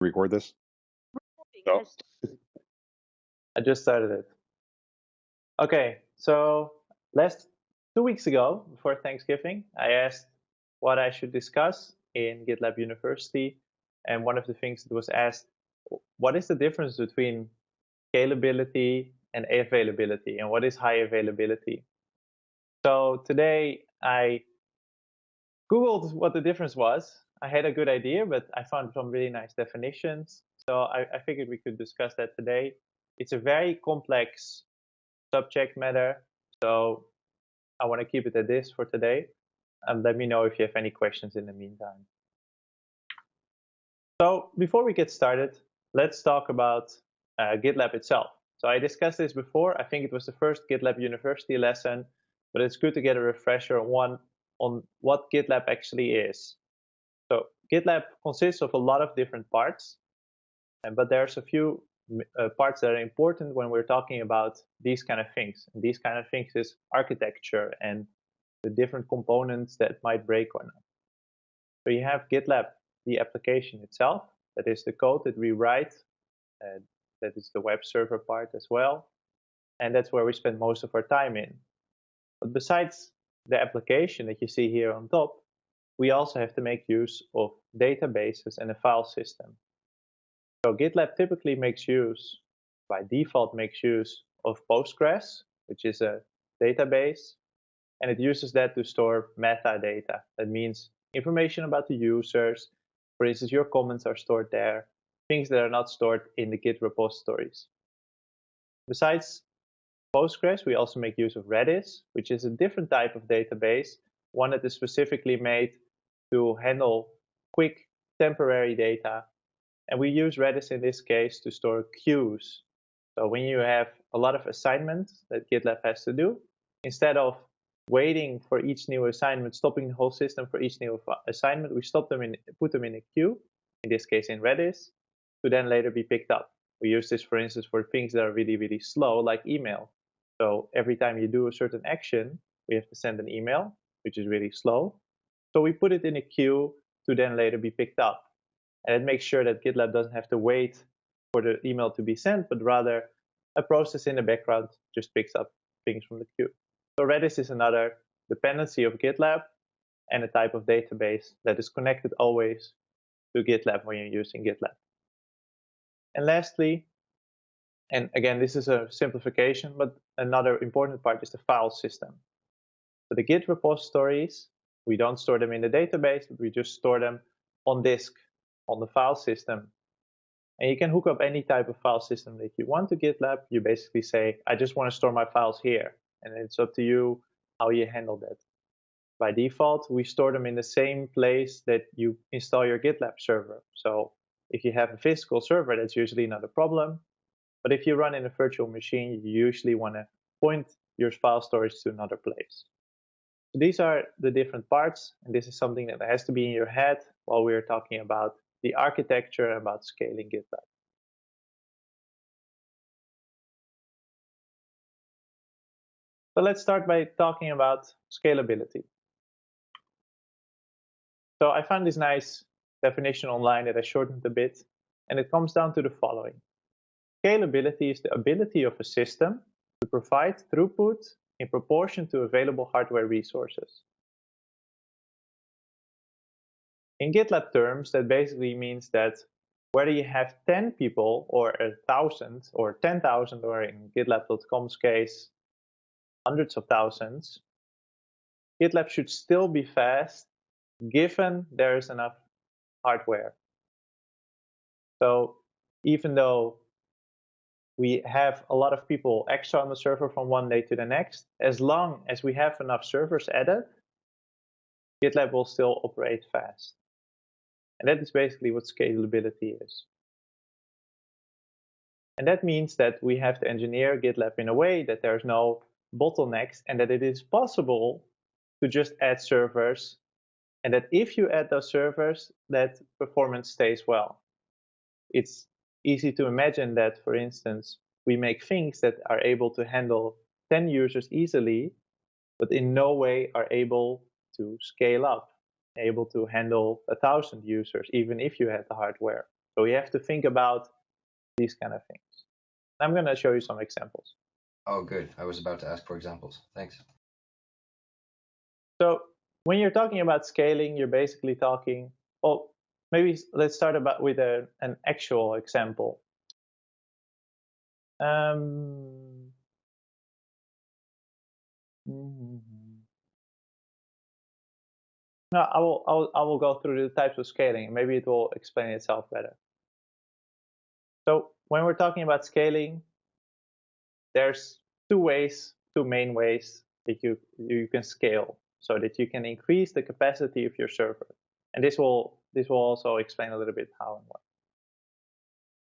Record this? No. I just started it. Okay, so last 2 weeks ago, before Thanksgiving, I asked what I should discuss in GitLab University. And one of the things that was asked, what is the difference between scalability and availability, and what is high availability? So today I Googled what the difference was. I had a good idea, but I found some really nice definitions. So I figured we could discuss that today. It's a very complex subject matter, so I want to keep it at this for today. Let me know if you have any questions in the meantime. So before we get started, let's talk about GitLab itself. So I discussed this before. I think it was the first GitLab University lesson, but it's good to get a refresher on what GitLab actually is. So GitLab consists of a lot of different parts, but there's a few parts that are important when we're talking about these kind of things. And these kind of things is architecture and the different components that might break or not. So you have GitLab, the application itself, that is the code that we write, that is the web server part as well, and that's where we spend most of our time in. But besides the application that you see here on top, we also have to make use of databases and a file system. So GitLab typically by default makes use of Postgres, which is a database, and it uses that to store metadata. That means information about the users. For instance, your comments are stored there, things that are not stored in the Git repositories. Besides Postgres, we also make use of Redis, which is a different type of database, one that is specifically made to handle quick temporary data. And we use Redis in this case to store queues. So when you have a lot of assignments that GitLab has to do, instead of waiting for each new assignment, stopping the whole system for each new assignment, we put them in a queue, in this case in Redis, to then later be picked up. We use this, for instance, for things that are really, really slow, like email. So every time you do a certain action, we have to send an email, which is really slow. So we put it in a queue to then later be picked up. And it makes sure that GitLab doesn't have to wait for the email to be sent, but rather a process in the background just picks up things from the queue. So Redis is another dependency of GitLab and a type of database that is connected always to GitLab when you're using GitLab. And lastly, and again, this is a simplification, but another important part is the file system. So the Git repositories, we don't store them in the database, but we just store them on disk, on the file system. And you can hook up any type of file system that you want to GitLab. You basically say, I just want to store my files here. And it's up to you how you handle that. By default, we store them in the same place that you install your GitLab server. So if you have a physical server, that's usually not a problem. But if you run in a virtual machine, you usually want to point your file storage to another place. So these are the different parts, and this is something that has to be in your head while we're talking about the architecture, about scaling GitLab. So let's start by talking about scalability. So I found this nice definition online that I shortened a bit, and it comes down to the following. Scalability is the ability of a system to provide throughput in proportion to available hardware resources. In GitLab terms, that basically means that whether you have 10 people or 1,000 or 10,000, or in GitLab.com's case, hundreds of thousands, GitLab should still be fast given there is enough hardware. So even though we have a lot of people extra on the server from one day to the next, as long as we have enough servers added, GitLab will still operate fast. And that is basically what scalability is. And that means that we have to engineer GitLab in a way that there's no bottlenecks and that it is possible to just add servers, and that if you add those servers, that performance stays well. It's easy to imagine that, for instance, we make things that are able to handle 10 users easily, but in no way are able to scale up, able to handle 1,000 users, even if you had the hardware. So we have to think about these kind of things. I'm going to show you some examples. Oh, good. I was about to ask for examples. Thanks. So when you're talking about scaling, you're basically talking, well, maybe let's start with an actual example. No, I will go through the types of scaling, and maybe it will explain itself better. So when we're talking about scaling, there's two main ways that you can scale, so that you can increase the capacity of your server. And this will also explain a little bit how and why.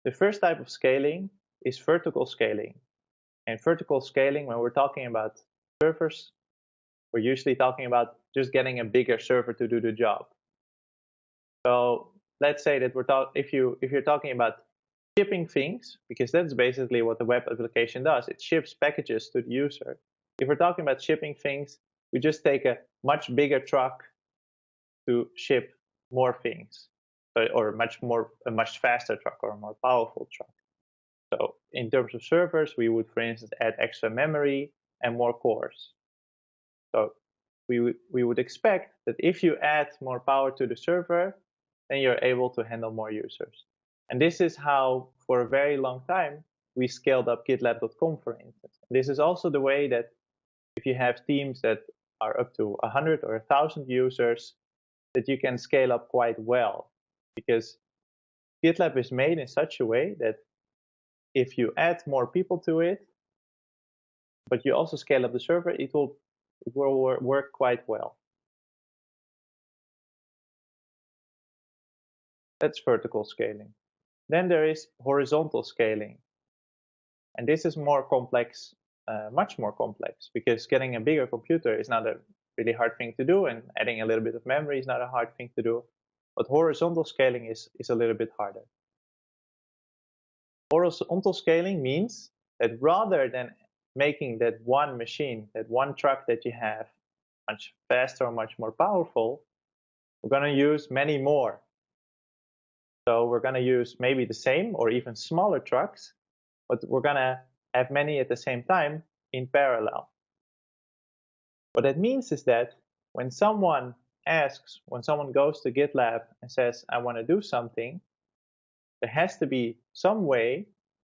The first type of scaling is vertical scaling. And vertical scaling, when we're talking about servers, we're usually talking about just getting a bigger server to do the job. So let's say that if you're talking about shipping things, because that's basically what the web application does, it ships packages to the user. If we're talking about shipping things, we just take a much bigger truck to ship more things, or a much faster truck or a more powerful truck. So in terms of servers, we would, for instance, add extra memory and more cores. So we would expect that if you add more power to the server, then you're able to handle more users. And this is how, for a very long time, we scaled up GitLab.com, for instance. This is also the way that if you have teams that are up to 100 or 1,000 users, that you can scale up quite well. Because GitLab is made in such a way that if you add more people to it, but you also scale up the server, it will work quite well. That's vertical scaling. Then there is horizontal scaling. And this is more complex, much more complex, because getting a bigger computer is not a really hard thing to do, and adding a little bit of memory is not a hard thing to do. But horizontal scaling is a little bit harder. Horizontal scaling means that rather than making that one machine, that one truck that you have, much faster or much more powerful, we're going to use many more. So we're going to use maybe the same or even smaller trucks, but we're going to have many at the same time in parallel. What that means is that when someone goes to GitLab and says, I want to do something, there has to be some way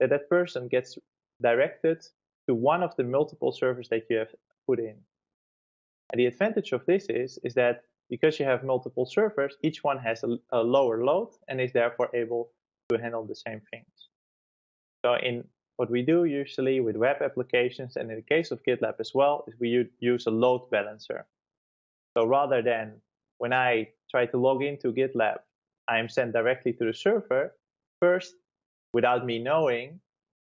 that that person gets directed to one of the multiple servers that you have put in. And the advantage of this is that because you have multiple servers, each one has a lower load and is therefore able to handle the same things. So in what we do usually with web applications, and in the case of GitLab as well, is we use a load balancer. So rather than when I try to log into GitLab, I am sent directly to the server, first, without me knowing,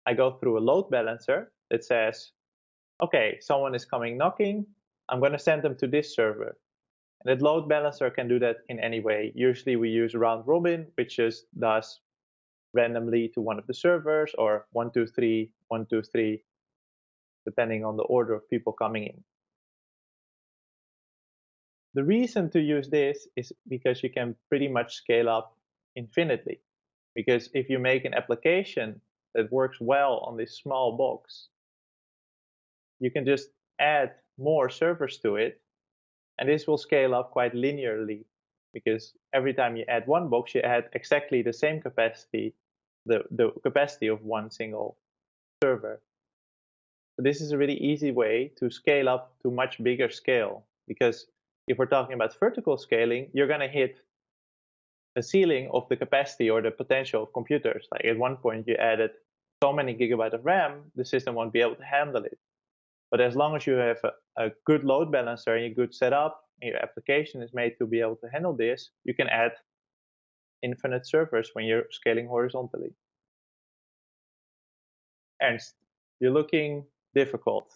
I go through a load balancer that says, okay, someone is coming knocking, I'm going to send them to this server. And that load balancer can do that in any way. Usually we use round robin, which just does randomly to one of the servers, or 1, 2, 3, 1, 2, 3, depending on the order of people coming in. The reason to use this is because you can pretty much scale up infinitely. Because if you make an application that works well on this small box, you can just add more servers to it, and this will scale up quite linearly, because every time you add one box, you add exactly the same capacity, the capacity of one single server. So this is a really easy way to scale up to much bigger scale, because if we're talking about vertical scaling, you're going to hit the ceiling of the capacity or the potential of computers. Like at one point you added so many gigabytes of RAM, the system won't be able to handle it. But as long as you have a good load balancer and a good setup, and your application is made to be able to handle this, you can add infinite servers when you're scaling horizontally. Ernst, you're looking difficult.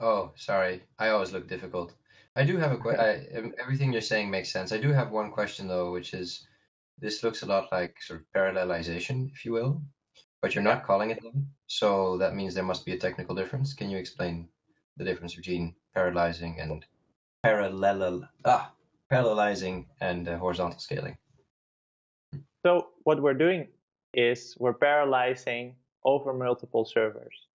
Oh, sorry. I always look difficult. I do have a question. Everything you're saying makes sense. I do have one question though, which is, this looks a lot like sort of parallelization, if you will, but you're not calling it that. So that means there must be a technical difference. Can you explain the difference between parallelizing and parallelizing and horizontal scaling? So what we're doing is we're parallelizing over multiple servers.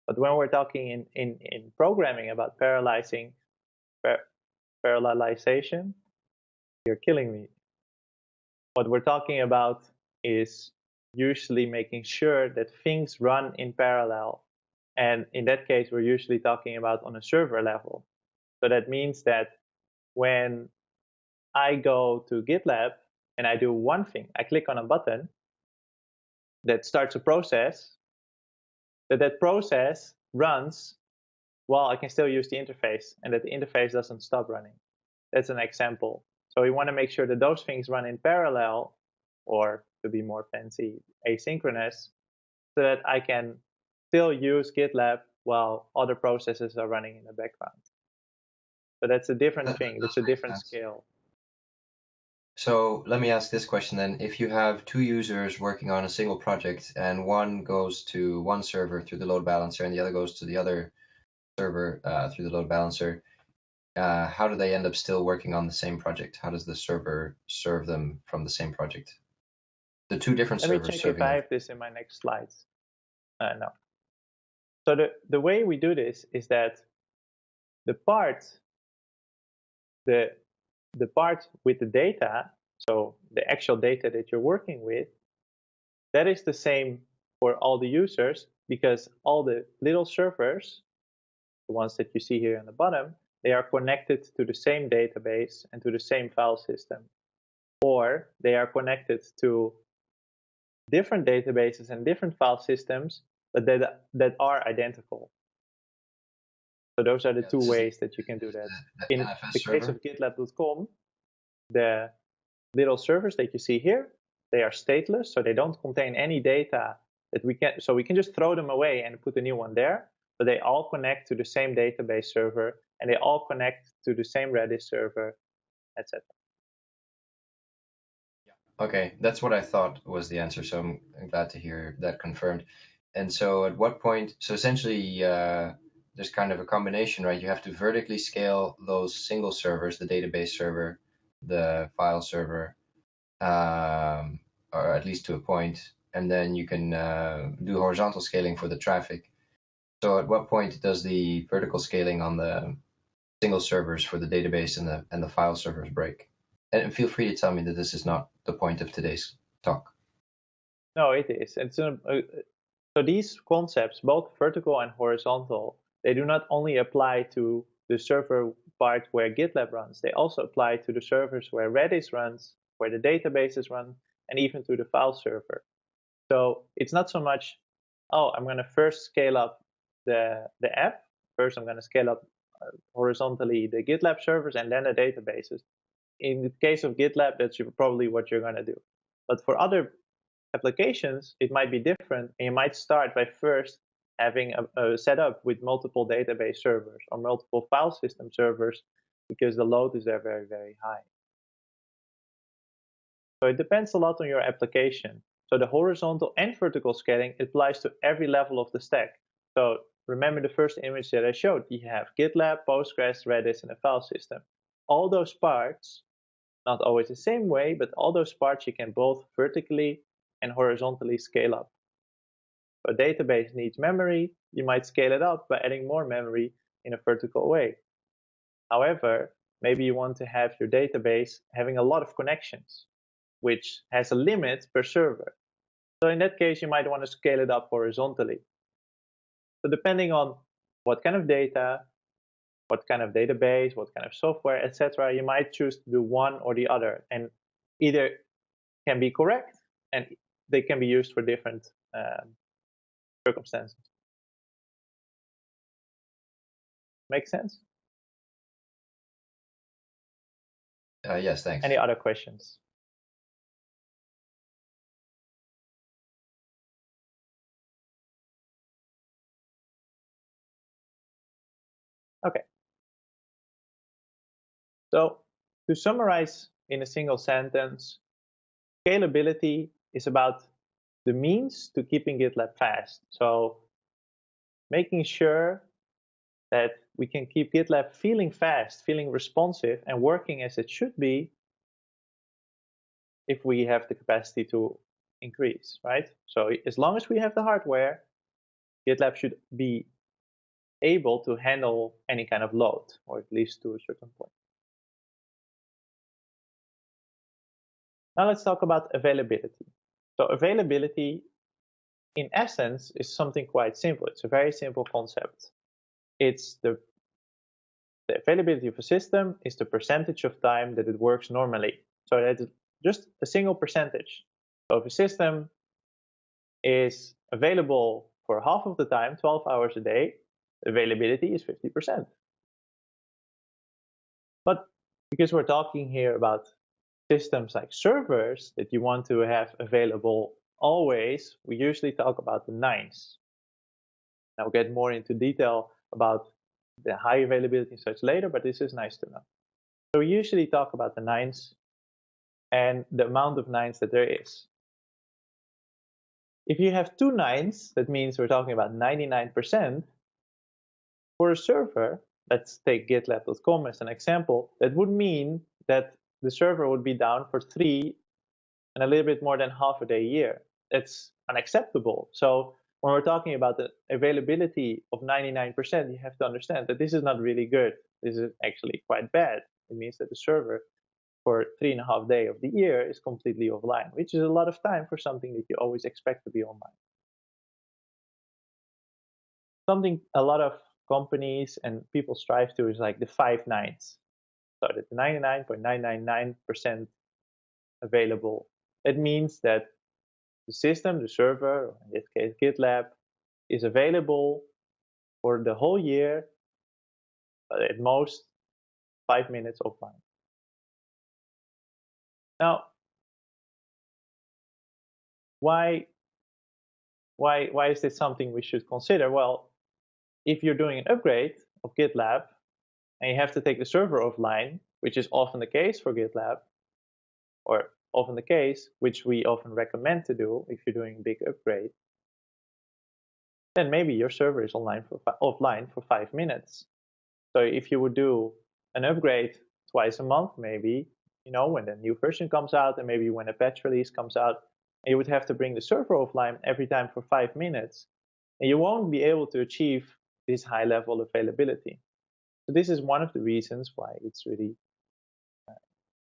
But when we're talking in programming about parallelization, you're killing me. What we're talking about is usually making sure that things run in parallel. And in that case, we're usually talking about on a server level. So that means that when I go to GitLab and I do one thing, I click on a button that starts a process, that process runs while I can still use the interface and that the interface doesn't stop running. That's an example. So we want to make sure that those things run in parallel, or to be more fancy, asynchronous, so that I can still use GitLab while other processes are running in the background. So that's a different thing. That's a different scale. So let me ask this question then. If you have two users working on a single project and one goes to one server through the load balancer and the other goes to the other server through the load balancer, how do they end up still working on the same project? How does the server serve them from the same project? The two different servers serving. Let me check if I have this in my next slides. No. So the way we do this is that the part with the data, so the actual data that you're working with, that is the same for all the users, because all the little servers, the ones that you see here on the bottom, they are connected to the same database and to the same file system. Or they are connected to different databases and different file systems, but that are identical. So those are the two ways that you can do that. In the case of GitLab.com, the little servers that you see here, they are stateless, so they don't contain any data that we can just throw them away and put a new one there, but they all connect to the same database server and they all connect to the same Redis server, etc. Okay, that's what I thought was the answer, so I'm glad to hear that confirmed. And so at what point, so essentially there's kind of a combination, right? You have to vertically scale those single servers, the database server, the file server, or at least to a point, and then you can do horizontal scaling for the traffic. So at what point does the vertical scaling on the single servers for the database and the file servers break? And feel free to tell me that this is not the point of today's talk. No, it is. So these concepts, both vertical and horizontal, they do not only apply to the server part where GitLab runs, they also apply to the servers where Redis runs, where the databases run, and even to the file server. So it's not so much, oh, I'm going to first scale up the app. First, I'm going to scale up horizontally the GitLab servers and then the databases. In the case of GitLab, that's probably what you're going to do. But for other applications, it might be different. And you might start by first having a setup with multiple database servers or multiple file system servers, because the load is there very, very high. So it depends a lot on your application. So the horizontal and vertical scaling applies to every level of the stack. So remember the first image that I showed. You have GitLab, Postgres, Redis, and a file system. All those parts, not always the same way, but all those parts you can both vertically and horizontally scale up. A database needs memory. You might scale it up by adding more memory in a vertical way. However, maybe you want to have your database having a lot of connections, which has a limit per server. So in that case, you might want to scale it up horizontally. So depending on what kind of data, what kind of database, what kind of software, etc., you might choose to do one or the other. And either can be correct and they can be used for different circumstances. Make sense? Yes, thanks. Any other questions? Okay. So to summarize in a single sentence, scalability is about the means to keeping GitLab fast. So making sure that we can keep GitLab feeling fast, feeling responsive, and working as it should be if we have the capacity to increase, right? So as long as we have the hardware, GitLab should be able to handle any kind of load, or at least to a certain point. Now let's talk about availability. So availability, in essence, is something quite simple. It's a very simple concept. It's the availability of a system is the percentage of time that it works normally. So that's just a single percentage. So if a system is available for half of the time, 12 hours a day, availability is 50%. But because we're talking here about systems like servers that you want to have available always, we usually talk about the nines. I'll get more into detail about the high availability and such later, but this is nice to know. So we usually talk about the nines and the amount of nines that there is. If you have two nines, that means we're talking about 99%. For a server, let's take GitLab.com as an example, that would mean that the server would be down for 3 and a little bit more than half a day a year. That's unacceptable. So when we're talking about the availability of 99%, you have to understand that this is not really good. This is actually quite bad. It means that the server for 3.5 days of the year is completely offline, which is a lot of time for something that you always expect to be online. Something a lot of companies and people strive to is like the 5 nines. So that 99.999% available. It means that the system, the server, or in this case GitLab, is available for the whole year, at most 5 minutes offline. Now, why is this something we should consider? Well, if you're doing an upgrade of GitLab and you have to take the server offline, which is often the case for GitLab, or often the case, which we often recommend to do if you're doing a big upgrade, then maybe your server is offline for 5 minutes. So if you would do an upgrade twice a month, maybe, when the new version comes out and maybe when a patch release comes out, and you would have to bring the server offline every time for 5 minutes, and you won't be able to achieve this high level availability. So this is one of the reasons why it's really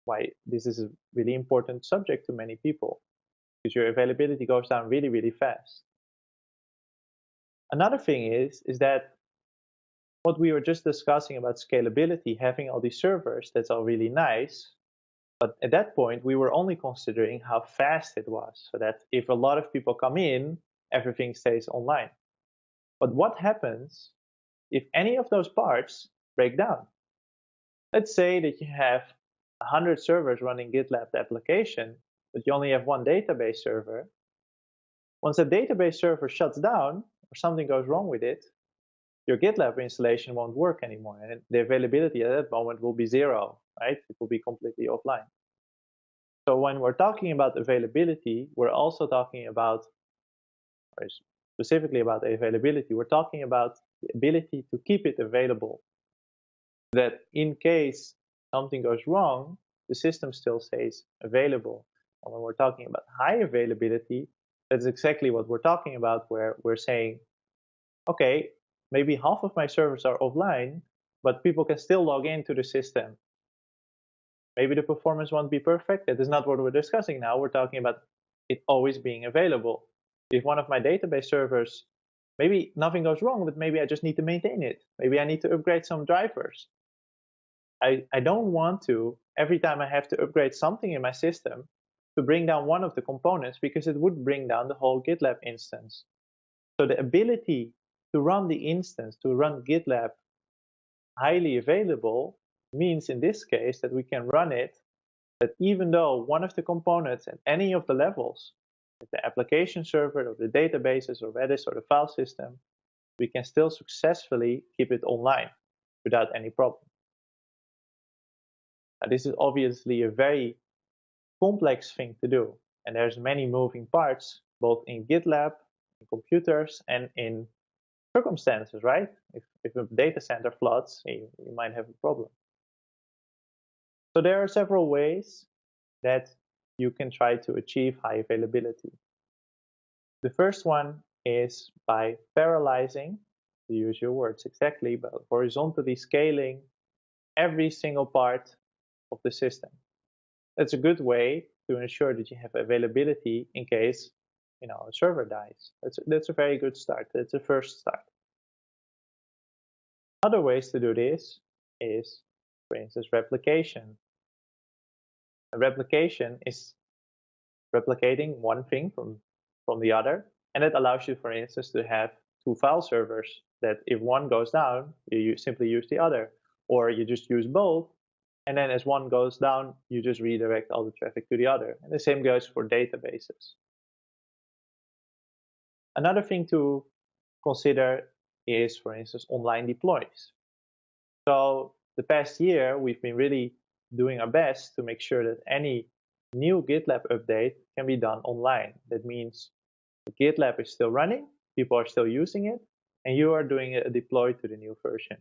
why this is a really important subject to many people, because your availability goes down really, really fast. Another thing is that what we were just discussing about scalability, having all these servers, that's all really nice. But at that point, we were only considering how fast it was, so that if a lot of people come in, everything stays online. But what happens if any of those parts break down? Let's say that you have 100 servers running GitLab application, but you only have one database server. Once a database server shuts down or something goes wrong with it, your GitLab installation won't work anymore, and the availability at that moment will be 0, right? It will be completely offline. So when we're talking about availability, we're also talking about, or specifically about availability, we're talking about the ability to keep it available, that in case something goes wrong, the system still stays available. And when we're talking about high availability, that's exactly what we're talking about, where we're saying, okay, maybe half of my servers are offline, but people can still log into the system. Maybe the performance won't be perfect. That is not what we're discussing now. We're talking about it always being available. If one of my database servers, maybe nothing goes wrong, but maybe I just need to maintain it. Maybe I need to upgrade some drivers. I don't want to, every time I have to upgrade something in my system, to bring down one of the components, because it would bring down the whole GitLab instance. So the ability to run the instance, to run GitLab highly available, means in this case that we can run it, that even though one of the components at any of the levels, the application server or the databases or Redis or the file system, we can still successfully keep it online without any problem. Now, this is obviously a very complex thing to do, and there's many moving parts, both in GitLab, in computers, and in circumstances, right? If a data center floods, you might have a problem. So there are several ways that you can try to achieve high availability. The first one is by parallelizing, to use your words exactly, but horizontally scaling every single part of the system. That's a good way to ensure that you have availability in case a server dies. That's a very good start. That's a first start. Other ways to do this is, for instance, replication. A replication is replicating one thing from the other, and it allows you, for instance, to have two file servers that if one goes down, you simply use the other, or you just use both, and then as one goes down, you just redirect all the traffic to the other. And the same goes for databases. Another thing to consider is, for instance, online deploys. So the past year, we've been really doing our best to make sure that any new GitLab update can be done online. That means the GitLab is still running, people are still using it, and you are doing a deploy to the new version.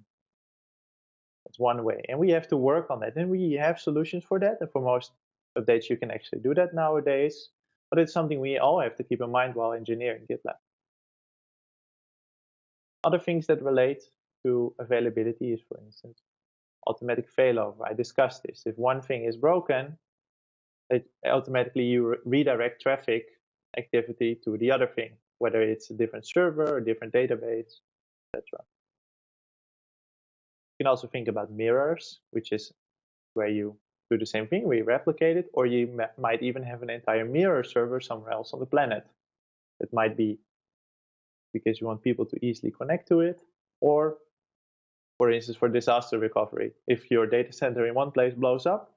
That's one way. And we have to work on that. And we have solutions for that. And for most updates, you can actually do that nowadays. But it's something we all have to keep in mind while engineering GitLab. Other things that relate to availability is, for instance, automatic failover. I discussed this. If one thing is broken, automatically you redirect traffic activity to the other thing, whether it's a different server, a different database, etc. You can also think about mirrors, which is where you do the same thing, where you replicate it, or you might even have an entire mirror server somewhere else on the planet. It might be because you want people to easily connect to it, or for instance, for disaster recovery. If your data center in one place blows up,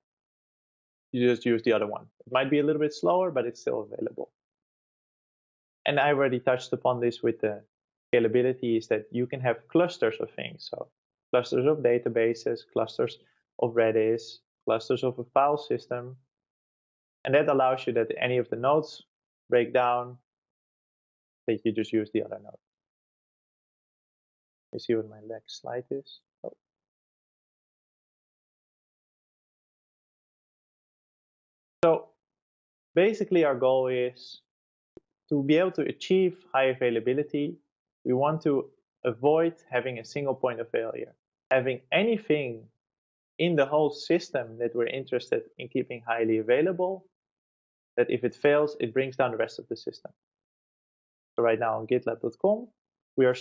you just use the other one. It might be a little bit slower, but it's still available. And I already touched upon this with the scalability, is that you can have clusters of things. So clusters of databases, clusters of Redis, clusters of a file system. And that allows you that any of the nodes break down, that you just use the other node. You see what my next slide is? Oh. So basically our goal is to be able to achieve high availability. We want to avoid having a single point of failure. Having anything in the whole system that we're interested in keeping highly available, that if it fails, it brings down the rest of the system. So right now on GitLab.com, we are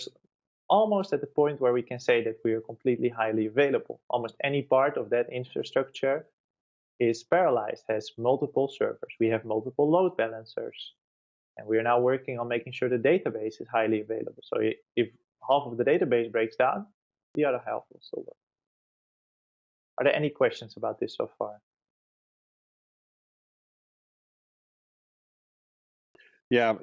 almost at the point where we can say that we are completely highly available. Almost any part of that infrastructure is parallelized, has multiple servers. We have multiple load balancers. And we are now working on making sure the database is highly available. So if half of the database breaks down, the other half will still work. Are there any questions about this so far? Yeah.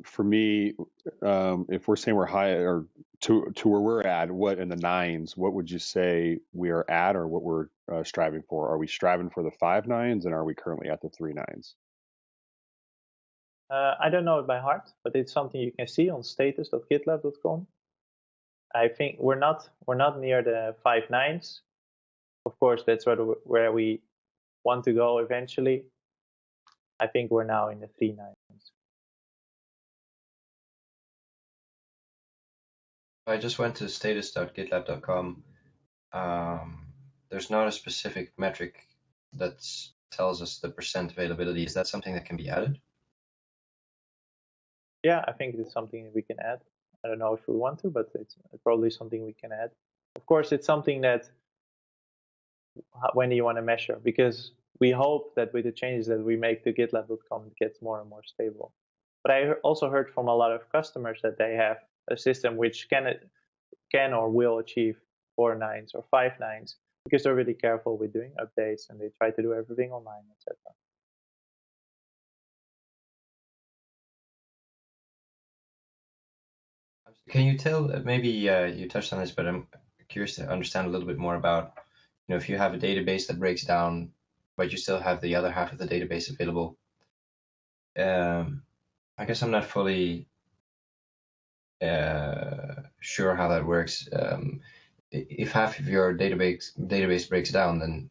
For me, if we're saying we're high or to where we're at, what in the nines, what would you say we are at, or what we're striving for? Are we striving for the 5 nines, and are we currently at the 3 nines? I don't know it by heart, but it's something you can see on status.gitlab.com. I think we're not near the 5 nines. Of course, that's where we want to go eventually. I think we're now in the 3 nines. I just went to status.gitlab.com. There's not a specific metric that tells us the percent availability. Is that something that can be added? Yeah, I think it's something that we can add. I don't know if we want to, but it's probably something we can add. Of course, it's something that when do you want to measure? Because we hope that with the changes that we make to GitLab.com, it gets more and more stable. But I also heard from a lot of customers that they have a system which can or will achieve 4 nines or 5 nines because they're really careful with doing updates and they try to do everything online, etc. Can you tell, maybe you touched on this, but I'm curious to understand a little bit more about, if you have a database that breaks down, but you still have the other half of the database available. I guess I'm not fully sure how that works. If half of your database breaks down, then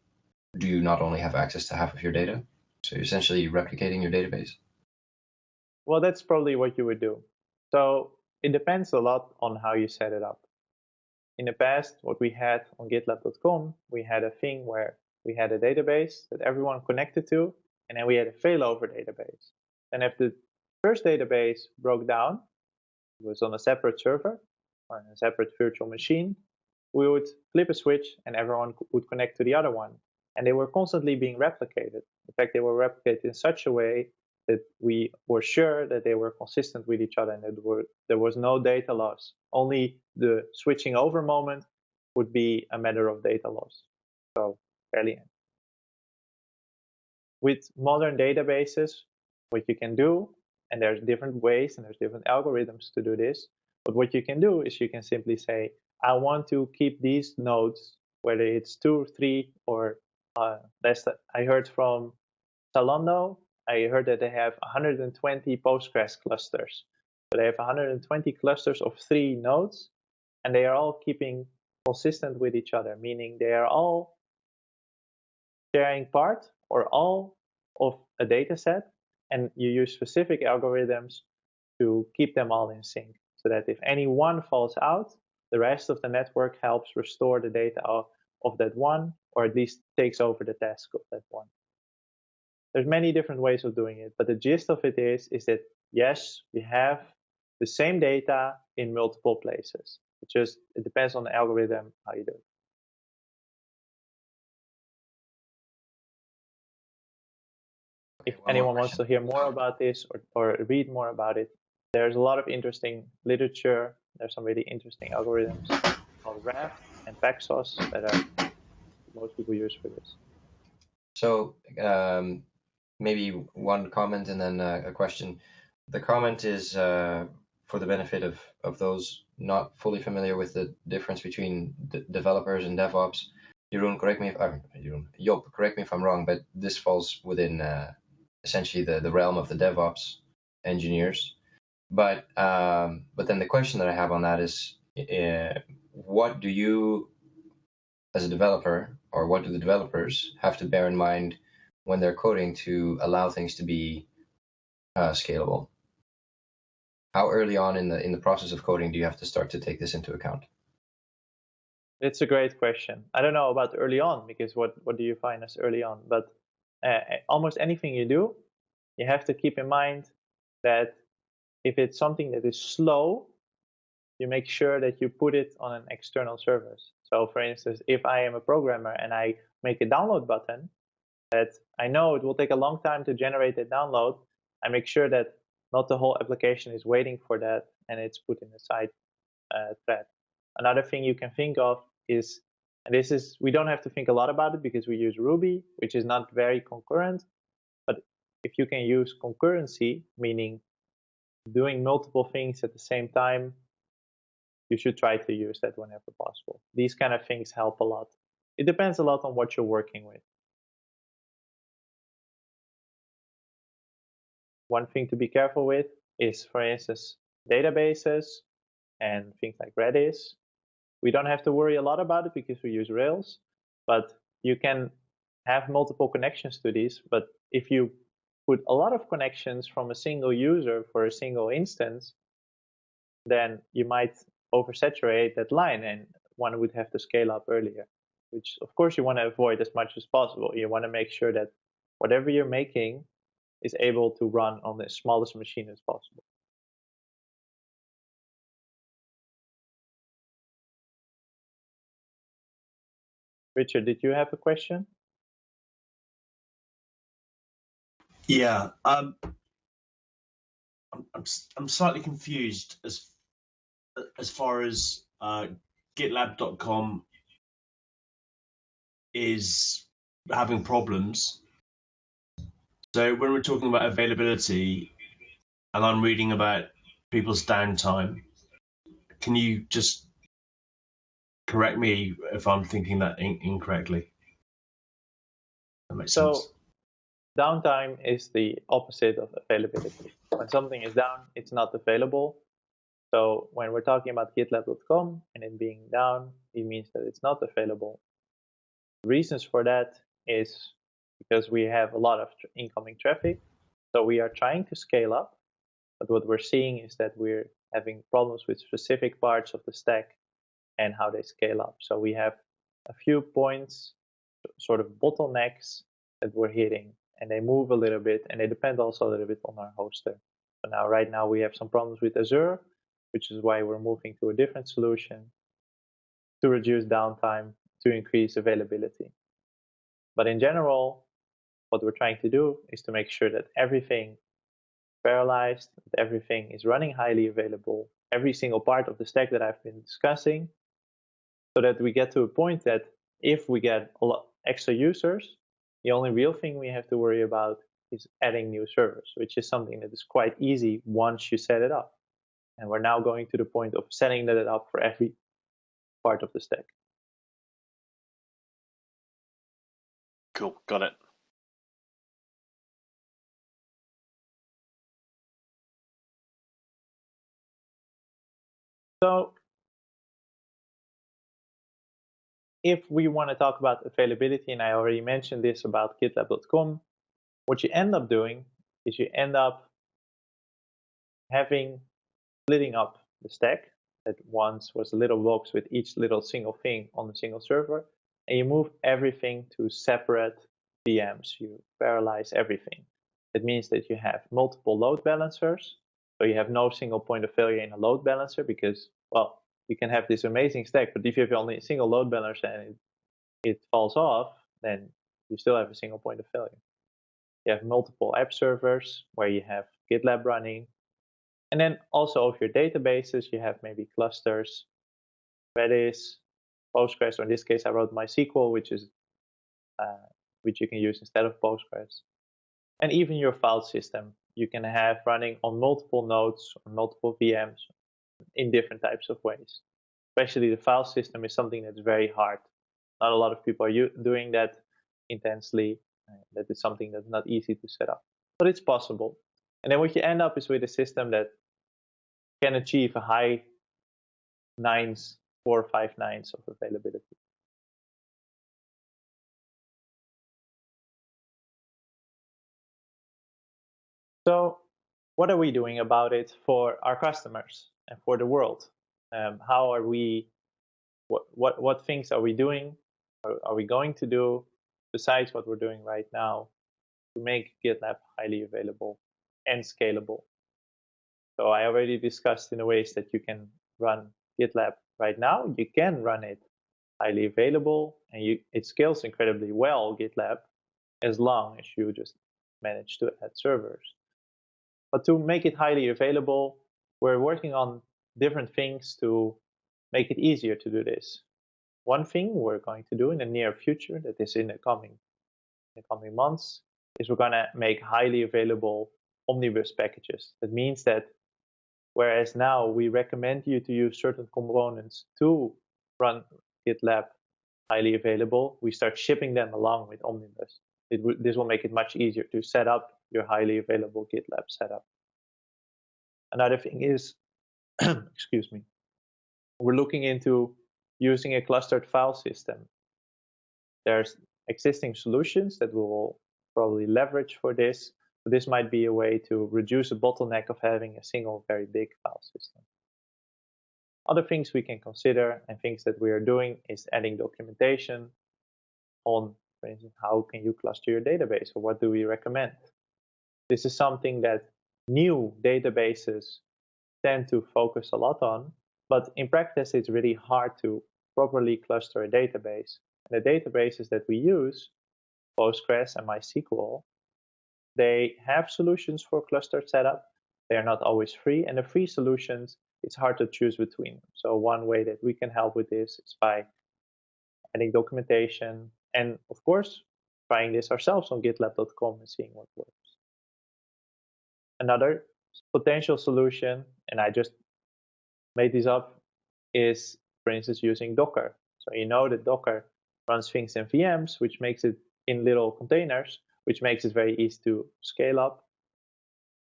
do you not only have access to half of your data? So you're essentially replicating your database. Well, that's probably what you would do. So it depends a lot on how you set it up. In the past, what we had on GitLab.com, we had a thing where we had a database that everyone connected to, and then we had a failover database. And if the first database broke down, it was on a separate server or a separate virtual machine, we would flip a switch and everyone would connect to the other one. And they were constantly being replicated. In fact, they were replicated in such a way that we were sure that they were consistent with each other and that there was no data loss. Only the switching over moment would be a matter of data loss. So fairly. With modern databases, what you can do, and there's different ways and there's different algorithms to do this, but what you can do is you can simply say, I want to keep these nodes, whether it's 2, 3, or less. I heard from Zalando, I heard that they have 120 Postgres clusters. So they have 120 clusters of 3 nodes, and they are all keeping consistent with each other, meaning they are all sharing part or all of a data set, and you use specific algorithms to keep them all in sync, so that if any one falls out, the rest of the network helps restore the data of that one, or at least takes over the task of that one. There's many different ways of doing it, but the gist of it is that yes, we have the same data in multiple places. It depends on the algorithm how you do it. If anyone wants to hear more about this or read more about it, there's a lot of interesting literature. There's some really interesting algorithms called Raft and Paxos that are most people use for this. So maybe one comment and then a question. The comment is for the benefit of those not fully familiar with the difference between developers and DevOps. Jeroen, correct me if Job, correct me if I'm wrong, but this falls within essentially the realm of the DevOps engineers. But then the question that I have on that is, what do you, as a developer, or what do the developers have to bear in mind when they're coding to allow things to be scalable? How early on in the process of coding do you have to start to take this into account? It's a great question. I don't know about early on, because what do you find as early on? But almost anything you do, you have to keep in mind that if it's something that is slow, you make sure that you put it on an external service. So for instance, if I am a programmer and I make a download button that I know it will take a long time to generate that download, I make sure that not the whole application is waiting for that and it's put in a side thread. Another thing you can think of is, and this is, we don't have to think a lot about it because we use Ruby, which is not very concurrent, but if you can use concurrency, meaning doing multiple things at the same time, you should try to use that whenever possible. These kind of things help a lot. It depends a lot on what you're working with. One thing to be careful with is, for instance, databases and things like Redis. We don't have to worry a lot about it because we use Rails, but you can have multiple connections to these. But if you put a lot of connections from a single user for a single instance, then you might oversaturate that line and one would have to scale up earlier, which of course you want to avoid as much as possible. You want to make sure that whatever you're making is able to run on the smallest machine as possible. Richard, did you have a question? Yeah, I'm slightly confused as far as GitLab.com is having problems. So when we're talking about availability, and I'm reading about people's downtime, can you just correct me if I'm thinking that incorrectly? That makes sense. Downtime is the opposite of availability. When something is down, it's not available. So when we're talking about GitLab.com and it being down, it means that it's not available. The reasons for that is because we have a lot of incoming traffic. So we are trying to scale up, but what we're seeing is that we're having problems with specific parts of the stack and how they scale up. So we have a few points, sort of bottlenecks that we're hitting, and they move a little bit, and they depend also a little bit on our hoster. So now, right now, we have some problems with Azure, which is why we're moving to a different solution to reduce downtime, to increase availability. But in general, what we're trying to do is to make sure that everything is parallelized, that everything is running highly available, every single part of the stack that I've been discussing, so that we get to a point that if we get a lot extra users, the only real thing we have to worry about is adding new servers, which is something that is quite easy once you set it up. And we're now going to the point of setting that up for every part of the stack. Cool, got it. So if we want to talk about availability, and I already mentioned this about GitLab.com, what you end up doing is you end up splitting up the stack that once was a little box with each little single thing on a single server, and you move everything to separate VMs. You parallelize everything. That means that you have multiple load balancers, so you have no single point of failure in a load balancer because, well, you can have this amazing stack, but if you have only a single load balancer and it falls off, then you still have a single point of failure. You have multiple app servers where you have GitLab running. And then also of your databases, you have maybe clusters, Redis, Postgres, or in this case, I wrote MySQL, which you can use instead of Postgres. And even your file system, you can have running on multiple nodes or multiple VMs in different types of ways. Especially the file system is something that's very hard. Not a lot of people are doing that intensely. That is something that's not easy to set up, but it's possible. And then what you end up is with a system that can achieve a high 9s, 4 or 5 nines of availability. So what are we doing about it for our customers and for the world? How are we, what things are we doing? Are we going to do besides what we're doing right now to make GitLab highly available and scalable? So I already discussed in the ways that you can run GitLab right now. You can run it highly available, and it scales incredibly well, GitLab, as long as you just manage to add servers. But to make it highly available, we're working on different things to make it easier to do this. One thing we're going to do in the near future, that is in the coming months, is we're going to make highly available omnibus packages. That means that whereas now we recommend you to use certain components to run GitLab highly available, we start shipping them along with omnibus. This will make it much easier to set up your highly available GitLab setup. Another thing is, excuse me, we're looking into using a clustered file system. There's existing solutions that we will probably leverage for this. So this might be a way to reduce the bottleneck of having a single very big file system. Other things we can consider and things that we are doing is adding documentation on, for instance, how can you cluster your database, or what do we recommend? This is something that new databases tend to focus a lot on, but in practice, it's really hard to properly cluster a database. And the databases that we use, Postgres and MySQL, they have solutions for clustered setup. They are not always free, and the free solutions, it's hard to choose between them. So one way that we can help with this is by adding documentation, and of course, trying this ourselves on GitLab.com and seeing what works. Another potential solution, and I just made this up, is, for instance, using Docker. So you know that Docker runs things in VMs, which makes it in little containers, which makes it very easy to scale up.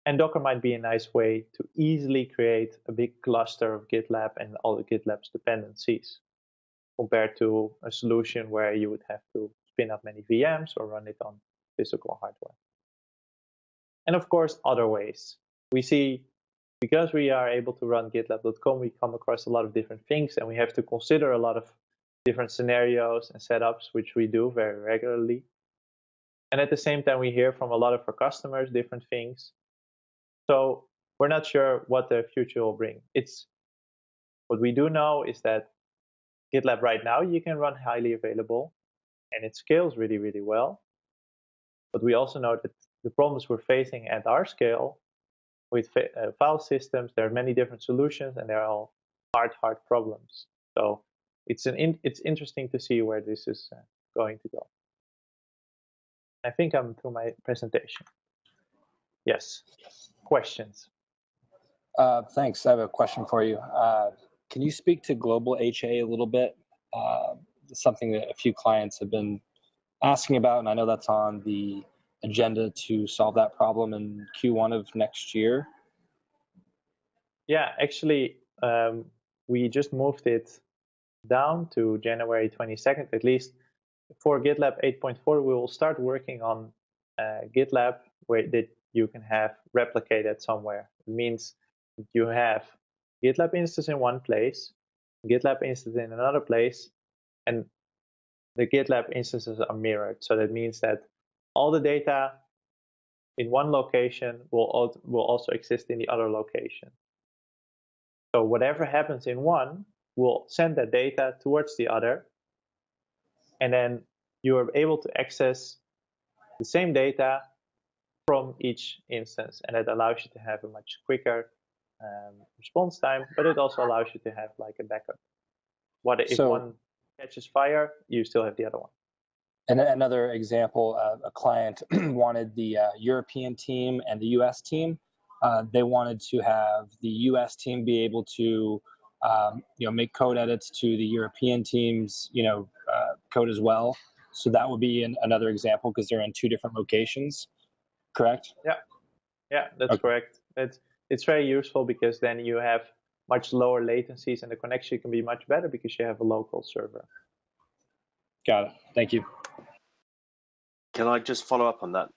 And Docker might be a nice way to easily create a big cluster of GitLab and all the GitLab's dependencies, compared to a solution where you would have to spin up many VMs or run it on physical hardware. And of course, other ways. We see, because we are able to run GitLab.com, we come across a lot of different things, and we have to consider a lot of different scenarios and setups, which we do very regularly. And at the same time, we hear from a lot of our customers different things. So we're not sure what the future will bring. What we do know is that GitLab right now, you can run highly available, and it scales really, really well. But we also know that the problems we're facing at our scale with file systems, there are many different solutions, and they're all hard problems. So it's interesting to see where this is going to go. I think I'm through my presentation. Yes, questions? Thanks. I have a question for you. Can you speak to global HA a little bit? Something that a few clients have been asking about, and I know that's on the agenda to solve that problem in Q1 of next year. Yeah, actually, we just moved it down to January 22nd, at least. For GitLab 8.4, we will start working on GitLab where that you can have replicated somewhere. It means that you have GitLab instance in one place, GitLab instance in another place, and the GitLab instances are mirrored. So that means that all the data in one location will also exist in the other location. So whatever happens in one will send that data towards the other, and then you are able to access the same data from each instance, and it allows you to have a much quicker response time, but it also allows you to have like a backup. What if one catches fire, you still have the other one. And another example, a client wanted the European team and the US team. They wanted to have the US team be able to make code edits to the European team's code as well. So that would be another example because they're in two different locations, correct? Yeah, that's correct. It's very useful because then you have much lower latencies and the connection can be much better because you have a local server. Got it. Thank you. Can I just follow up on that?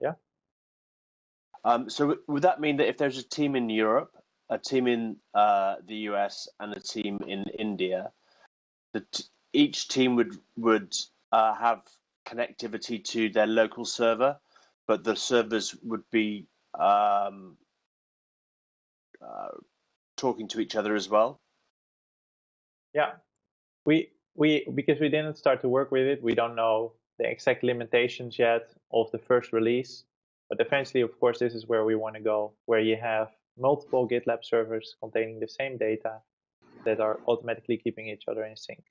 Yeah. So would that mean that if there's a team in Europe, a team in the US, and a team in India, that each team would have connectivity to their local server, but the servers would be talking to each other as well? Yeah, because we didn't start to work with it, we don't know the exact limitations yet of the first release. But eventually, of course, this is where we want to go, where you have multiple GitLab servers containing the same data that are automatically keeping each other in sync.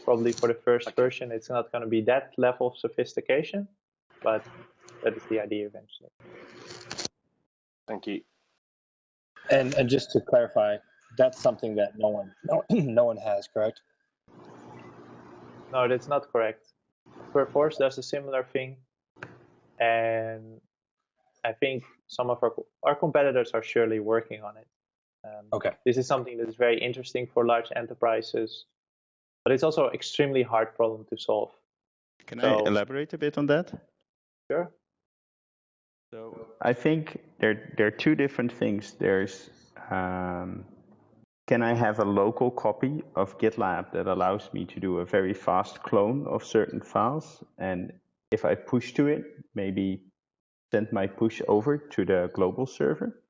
Probably for the first version, it's not going to be that level of sophistication, but that is the idea eventually. Thank you. And just to clarify, that's something that no one has, correct? No, that's not correct. Perforce does a similar thing, and I think some of our competitors are surely working on it. Okay. This is something that is very interesting for large enterprises, but it's also an extremely hard problem to solve. Can I elaborate a bit on that? Sure. So I think there are two different things. There's can I have a local copy of GitLab that allows me to do a very fast clone of certain files, and if I push to it, maybe send my push over to the global server?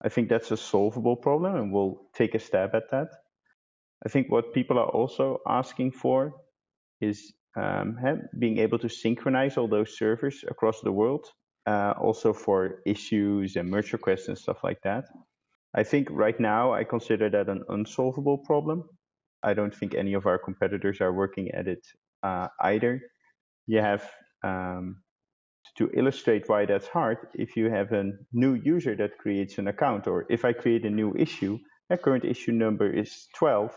I think that's a solvable problem, and we'll take a stab at that. I think what people are also asking for is being able to synchronize all those servers across the world, also for issues and merge requests and stuff like that. I think right now I consider that an unsolvable problem. I don't think any of our competitors are working at it either. You have, to illustrate why that's hard, if you have a new user that creates an account, or if I create a new issue, my current issue number is 12.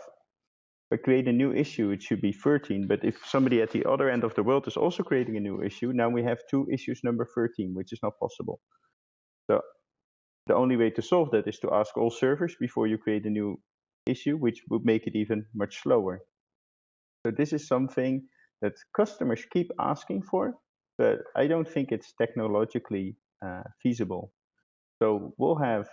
If I create a new issue, it should be 13. But if somebody at the other end of the world is also creating a new issue, now we have two issues number 13, which is not possible. So the only way to solve that is to ask all servers before you create a new issue, which would make it even much slower. So this is something that customers keep asking for, but I don't think it's technologically feasible. So we'll have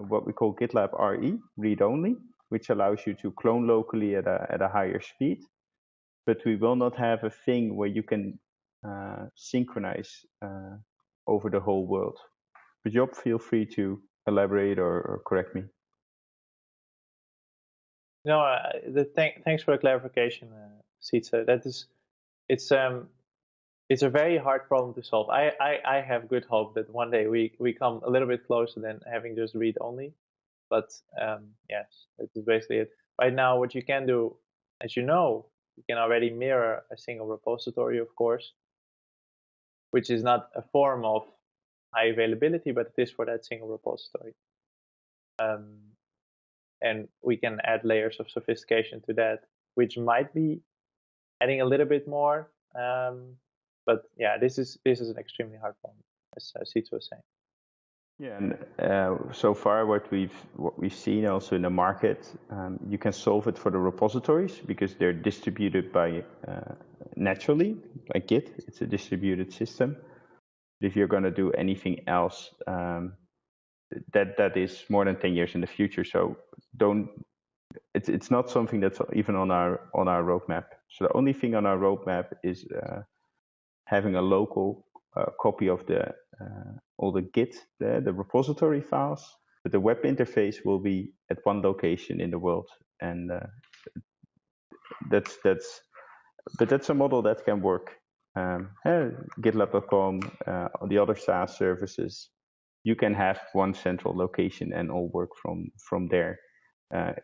what we call GitLab RE, read-only, which allows you to clone locally at a higher speed. But we will not have a thing where you can synchronize over the whole world. But Job, feel free to elaborate or correct me. No, thanks for the clarification, Sietse. It's a very hard problem to solve. I have good hope that one day we come a little bit closer than having just read only. But yes, that is basically it. Right now, what you can do, as you know, you can already mirror a single repository, of course, which is not a form of high availability, but it is for that single repository. And we can add layers of sophistication to that, which might be adding a little bit more. But yeah, this is an extremely hard problem, as Sietse was saying. Yeah, and so far what we've seen also in the market, you can solve it for the repositories because they're distributed by naturally, like Git. It's a distributed system. If you're going to do anything else, that is more than 10 years in the future. So it's not something that's even on our roadmap. So the only thing on our roadmap is having a local copy of all the Git, the repository files, but the web interface will be at one location in the world, and that's a model that can work. GitLab.com, the other SaaS services, you can have one central location and all work from there.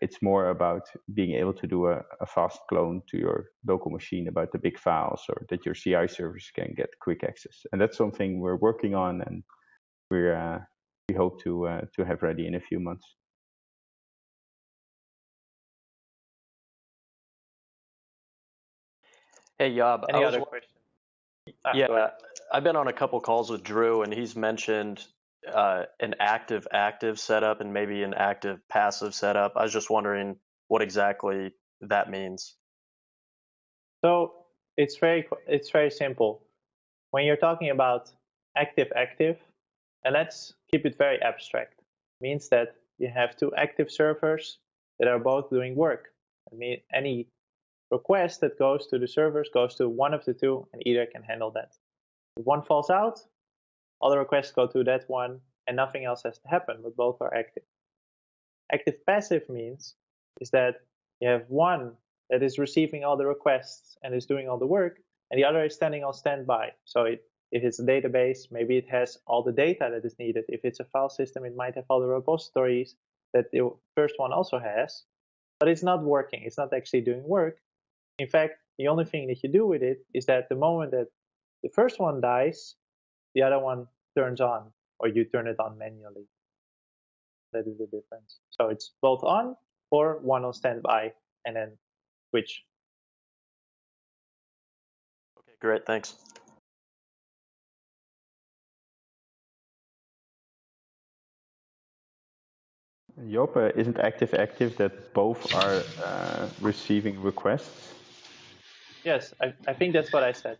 It's more about being able to do a fast clone to your local machine about the big files, or that your CI servers can get quick access. And that's something we're working on, and we hope to have ready in a few months. Hey, Job. Any other questions? Yeah, I've been on a couple calls with Drew, and he's mentioned an active setup and maybe an active passive setup. I was just wondering what exactly that means. So it's very simple. When you're talking about active, and let's keep it very abstract, means that you have two active servers that are both doing work. I mean, any request that goes to the servers goes to one of the two, and either can handle that. If one falls out, all the requests go to that one, and nothing else has to happen, but both are active. Active passive means is that you have one that is receiving all the requests and is doing all the work, and the other is standing on standby. So if it's a database, maybe it has all the data that is needed. If it's a file system, it might have all the repositories that the first one also has, but it's not working. It's not actually doing work. In fact, the only thing that you do with it is that the moment that the first one dies, the other one turns on, or you turn it on manually. That is the difference. So it's both on or one on standby, and then switch. Okay, great, thanks. Job, isn't active that both are receiving requests? Yes, I think that's what I said.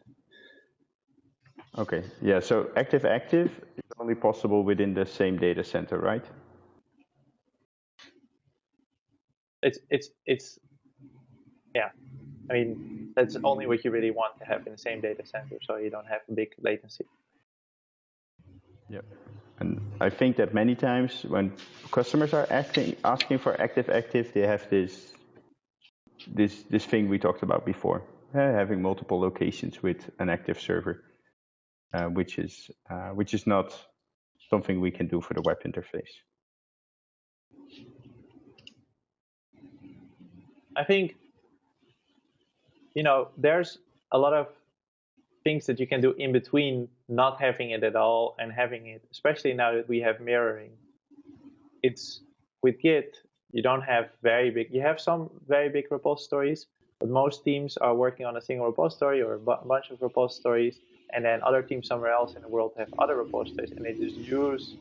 Okay, yeah, so active is only possible within the same data center, right? It's yeah. I mean, that's only what you really want to have in the same data center, so you don't have big latency. Yep. And I think that many times when customers are asking for active, they have this thing we talked about before, having multiple locations with an active server, which is not something we can do for the web interface. I think, there's a lot of things that you can do in between not having it at all and having it, especially now that we have mirroring. It's with Git, you don't have you have some very big repositories, but most teams are working on a single repository or a bunch of repositories, and then other teams somewhere else in the world have other repositories, and they just use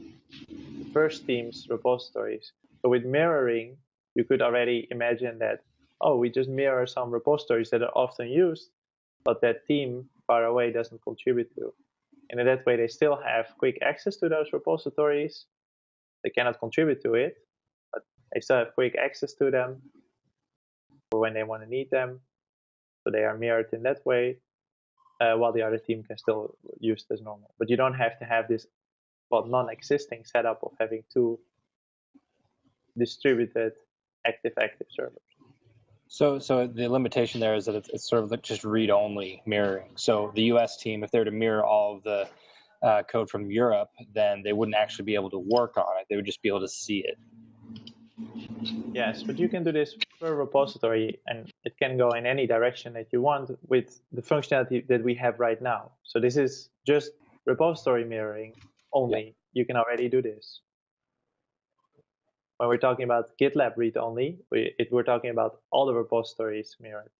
the first team's repositories. So with mirroring, you could already imagine that, we just mirror some repositories that are often used, but that team far away doesn't contribute to. And in that way, they still have quick access to those repositories. They cannot contribute to it, but they still have quick access to them for when they want to need them. So they are mirrored in that way, while the other team can still use it as normal. But you don't have to have this non-existing setup of having two distributed active servers. So the limitation there is that it's sort of like just read-only mirroring. So the US team, if they're to mirror all of the code from Europe, then they wouldn't actually be able to work on it. They would just be able to see it. Yes, but you can do this per repository, and it can go in any direction that you want with the functionality that we have right now. So this is just repository mirroring only. Yeah. You can already do this. When we're talking about GitLab read-only, we're talking about all the repositories mirrored.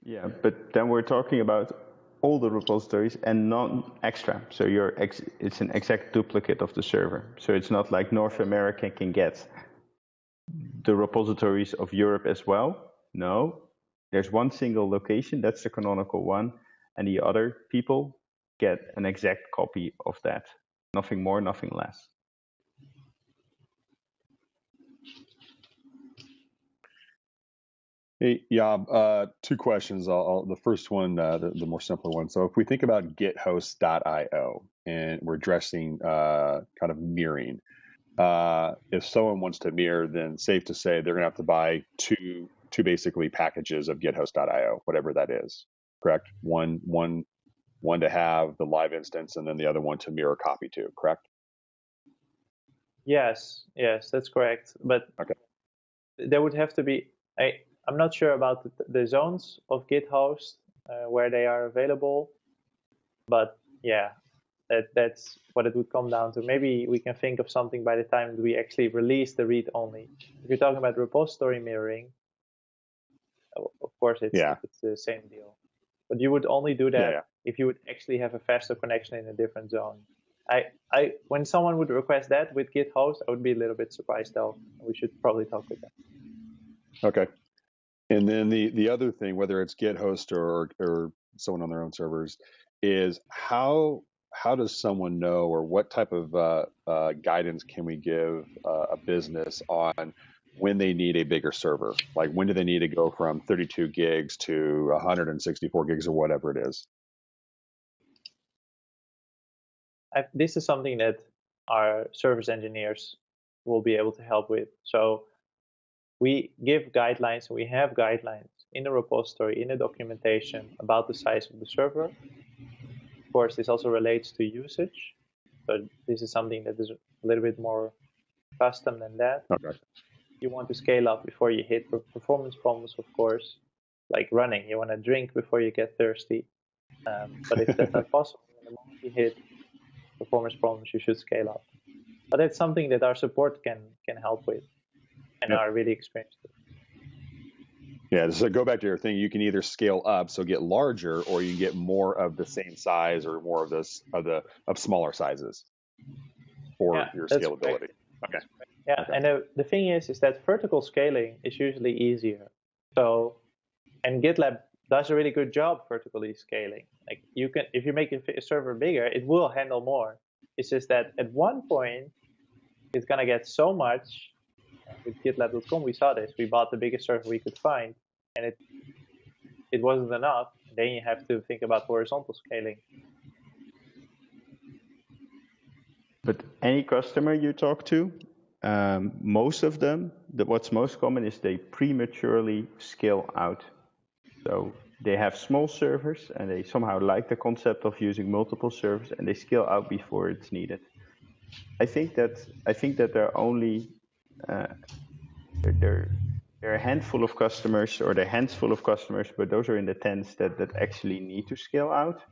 Yeah, but then we're talking about all the repositories and not extra. So it's an exact duplicate of the server. So it's not like North America can get the repositories of Europe as well. No, there's one single location, that's the canonical one, and the other people get an exact copy of that. Nothing more, nothing less. Hey, Job, two questions. The first one, the more simpler one. So if we think about githost.io and we're addressing kind of mirroring, if someone wants to mirror, then safe to say they're going to have to buy two basically packages of githost.io, whatever that is, correct? One to have the live instance, and then the other one to mirror copy to, correct? Yes, that's correct. But okay, there would have to be I'm not sure about the zones of GitHost where they are available, but yeah, that's what it would come down to. Maybe we can think of something by the time we actually release the read-only. If you're talking about repository mirroring, of course it's the same deal. But you would only do that if you would actually have a faster connection in a different zone. When someone would request that with GitHost, I would be a little bit surprised though. We should probably talk with them. Okay. And then the other thing, whether it's GitHost or someone on their own servers, is how does someone know, or what type of guidance can we give a business on when they need a bigger server? Like when do they need to go from 32 gigs to 164 gigs or whatever it is? This is something that our service engineers will be able to help with. So we give guidelines, we have guidelines in the repository, in the documentation about the size of the server. Of course, this also relates to usage, but this is something that is a little bit more custom than that. Okay. You want to scale up before you hit performance problems, of course, like running. You want to drink before you get thirsty. But if that's not possible, the moment you hit performance problems, you should scale up. But that's something that our support can help with and are really experienced with. Yeah, so go back to your thing. You can either scale up, so get larger, or you get more of the same size or more of this of smaller sizes for your scalability. Okay. Yeah, okay. And the thing is that vertical scaling is usually easier. So, and GitLab does a really good job vertically scaling. Like you can, if you make a server bigger, it will handle more. It's just that at one point, it's gonna get so much. With GitLab.com, we saw this. We bought the biggest server we could find, and it wasn't enough. Then you have to think about horizontal scaling. But any customer you talk to, most of them, what's most common is they prematurely scale out. So they have small servers, and they somehow like the concept of using multiple servers, and they scale out before it's needed. I think that there are only there are a handful of customers, or there are handful of customers, but those are in the tens that actually need to scale out.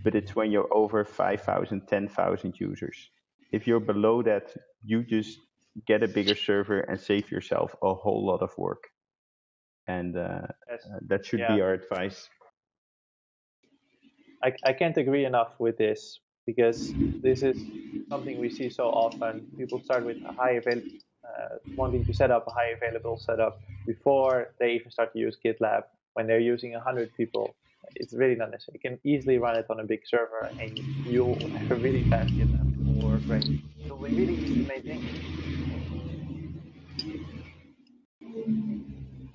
But it's when you're over 5,000, 10,000 users. If you're below that, you just get a bigger server and save yourself a whole lot of work. And that should be our advice. I can't agree enough with this, because this is something we see so often. People start with a high wanting to set up a high available setup before they even start to use GitLab, when they're using 100 people it's really not necessary. You can easily run it on a big server, and you'll have a really fast GitLab. It will work great. It'll be really easy to maintain.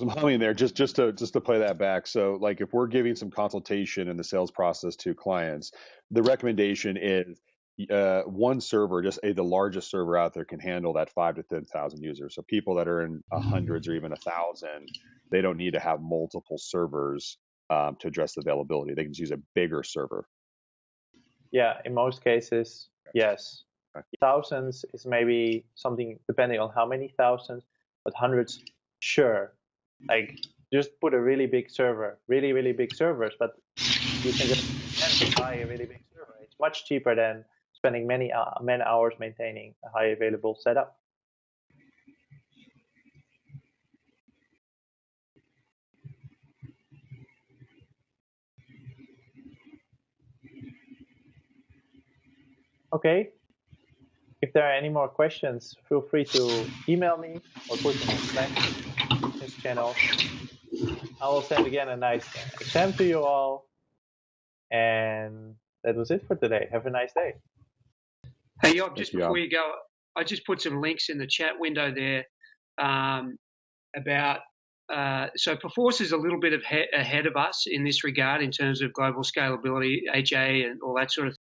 I'm humming there just to play that back. So like if we're giving some consultation in the sales process to clients, the recommendation is one server, just the largest server out there, can handle that 5 to 10,000 users. So people that are in hundreds or even 1,000, they don't need to have multiple servers to address the availability. They can just use a bigger server. Yeah, in most cases, yes. Thousands is maybe something depending on how many thousands, but hundreds, sure. Like just put a really big server, really big servers, but you can just buy a really big server. It's much cheaper than spending many hours maintaining a high available setup. Okay. If there are any more questions, feel free to email me or put them in Slack channel. I will send again a nice exam to you all. And that was it for today. Have a nice day. Hey, Job, just before you go, I just put some links in the chat window there about, so Perforce is a little bit ahead of us in this regard in terms of global scalability, HA, and all that sort of thing.